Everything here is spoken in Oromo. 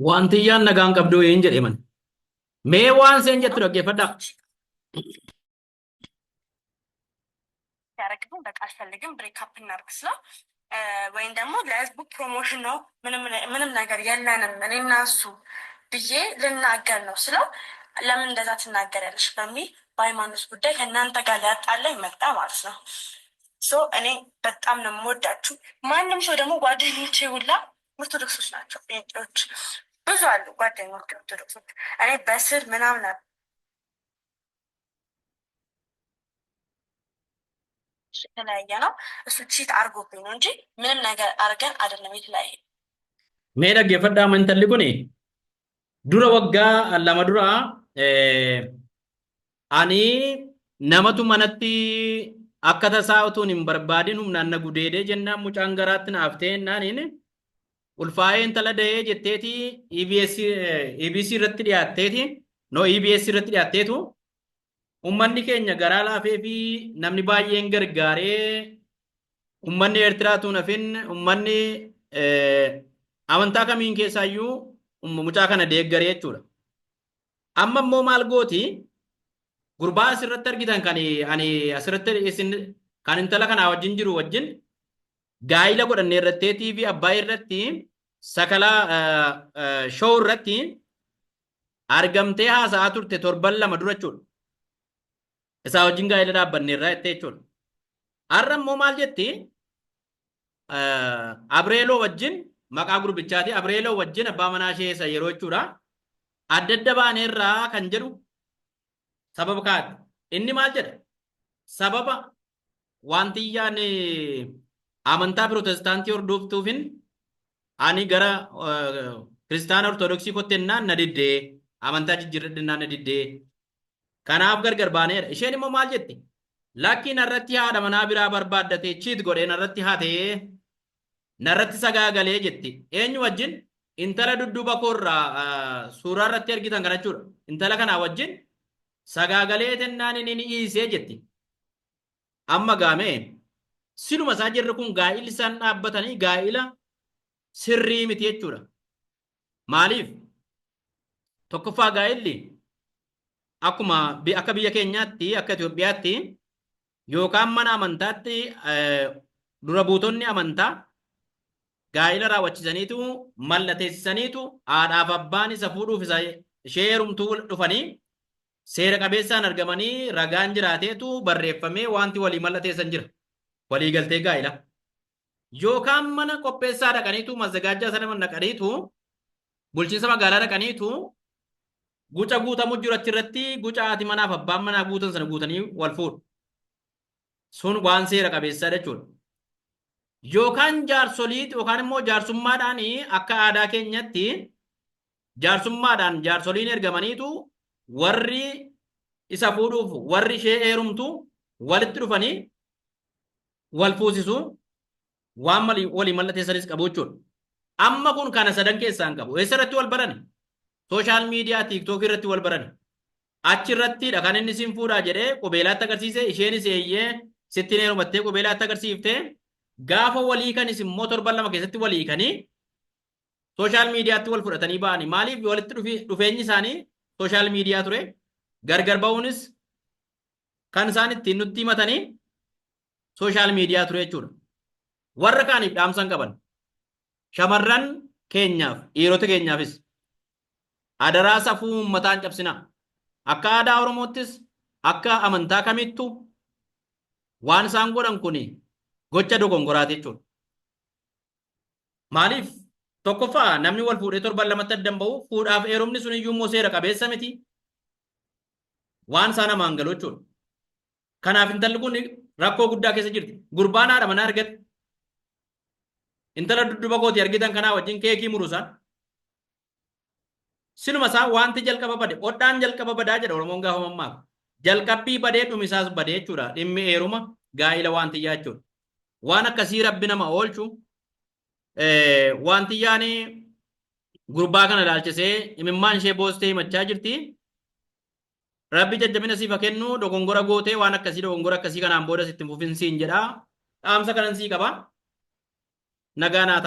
Wantiyyaan nagaan qabduu hin jedhe man. Mee waan seen jettu dhaggeeffadhaa. ያረግም በቃ አልፈልግም ብሬክአፕ እናድርግ ስለው ወይም ደግሞ ለህዝቡ ፕሮሞሽን ነው ምንም ነገር የለንም እኔና እሱ ብዬ ልናገር ነው ስለው ለምን እንደዛ ትናገሪያለሽ በሚል በሃይማኖት ጉዳይ ከእናንተ ጋር ሊያጣላኝ መጣ ማለት ነው። እኔ በጣም ነው የምወዳችሁ። ማንም ሰው ደግሞ ጓደኞቼ ሁላ ኦርቶዶክሶች ናቸው፣ ጴንጤዎች ብዙ አሉ ጓደኞች ኦርቶዶክሶች። እኔ በስር ምናምን የተለያየ ነው። እሱ ቺት አርጎብኝ ነው እንጂ ምንም ነገር አርገን አይደለም የተለያየ። Mee dhaggeeffadhaa amantalli kuni dura waggaa lama dura ani namatu manatti akka tasaa utuun hin barbaadin humnaan na gudeedee jennaan mucaan garaatti naaf ta'e naaniin ulfaa'ee intala da'ee jetteeti EBS irratti dhiyaatteeti EBS irratti dhiyaatteetu ummanni keenya garaa laafee fi namni baay'een gargaaree ummanni Eertiraatuun hafin ummanni amantaa kamiin keessaayyuu mucaa kana deeggaree jechuudha. Amma immoo maal gooti gurbaa asirratti argitan kan ani asirratti isin kan intala kanaa wajjin jiru wajjin gaa'ila godhannee irratti TV abbaa irratti sakalaa show irratti argamtee haasa'aa turte torban lama dura jechuudha. Isaa wajjin gaa'ila dhaabbanne irraa jettee jechuudha. Har'a immoo maal jetti Abreeloo wajjin maqaa gurbichaati Abreeloo wajjin abbaa manaa ishee isa yeroo jechuudha. Adda adda baanee irraa kan jedhu sababa kaati. Inni maal jedha? Sababa wantiyyaan amantaa Pirotestaantii hordoftuufin ani gara Kiristaana Ortodoksii kottennaan na diddee amantaa jijjiirradhennaan na diddee. Kanaaf gargar baaneedha. Isheen immoo maal jetti? Lakki narratti haadha manaa biraa barbaaddatee chiit godhee narratti hatee narratti sagaagalee jetti. Eenyu wajjin? Intala dudduuba koorraa suuraa irratti argitan kana jechuudha. Intala kanaa wajjin sagaagalee tennaan inni dhiisee jetti. Amma gaamee siluma isaa jirri kun gaa'illi isaan dhaabbatanii gaa'ila sirrii miti jechuudha. Maaliif? Tokkoffaa gaa'illi akkuma akka biyya keenyaatti akka Itoophiyaatti yookaan mana amantaatti dura buutonni amantaa gaa'ila raawwachiisaniitu mallateessisaniitu haadhaaf abbaan isa fuudhuuf isa ishee heerumtuu dhufanii seera qabeessaan argamanii ragaan jiraateetu barreeffamee wanti walii mallateessan jira. Walii galtee gaa'ila. Yookaan mana qopheessaa dhaqaniitu mazzagaajaa sana dhaqaniitu bulchiinsa magaalaa dhaqaniitu guca guutamu jiru achirratti guca haati manaaf abbaan manaa guutan sana guutanii wal fuudhu. Sun waan seera qabeessaa jechuudha. Yookaan jaarsoliiti yookaan immoo jaarsummaadhaan akka aadaa keenyatti jaarsummaadhaan jaarsoliin ergamaniitu warri isa fuudhuuf warri ishee heerumtu walitti dhufanii wal fuusisu waan walii mallateessanis qabu jechuudha. Amma kun kana sadan keessaan qabu. Eessarratti wal barani? Sooshaal miidiyaa TikTok irratti wal barani. Achirrattidha kan inni sin fuudhaa jedhee qubeelaatti agarsiise isheenis eeyyee sitti heerumattee qubeelaatti agarsiiftee gaafa walii kanis immoo torban lama keessatti walii kanii sooshaal miidiyaatti wal fudhatanii ba'anii maaliif walitti dhufeenyi isaanii sooshaal miidiyaa ture gargar ba'uunis kan isaan ittiin nutti himatanii sooshaal miidiyaa ture jechuudha. Warra kaaniif dhaamsan qaban shamarran keenyaaf dhiirota keenyaafis adaraa safuu uummataan cabsinaa. Akka aadaa Oromoottis akka amantaa kamittu waan isaan godhan kuni gocha dogongoraati jechuudha. Maaliif? Tokkoffaa namni wal fuudhee torban lamatti addan ba'u fuudhaaf heerumni sun iyyuu immoo seera qabeessa miti. Waan isaan namaan galu jechuudha. Kanaaf intalli kun rakkoo guddaa keessa jirti. Gurbaan haadha manaa argate. Intala dudduuba kooti argitan kanaa wajjin keekii muruusaan. Siluma isaa wanti jalqaba bade odhaan jalqaba badaa jedha Oromoon gaafa mammaaf. Jalqabbii badee dhumisaas badee jechuudha. Dhimmi heeruma gaa'ila waantiyyaa jechuudha. Waan akkasii rabbi nama oolchu waantiyyaan gurbaa kana ilaalchisee imimmaan ishee boostee himachaa jirti. Rabbi jajjabina siif kennu dogongora gootee waan akkasii dogongora akkasii kanaan booda sitti fufinsiin jedha. Dhaamsa kanan sii qaba. Nagaa naa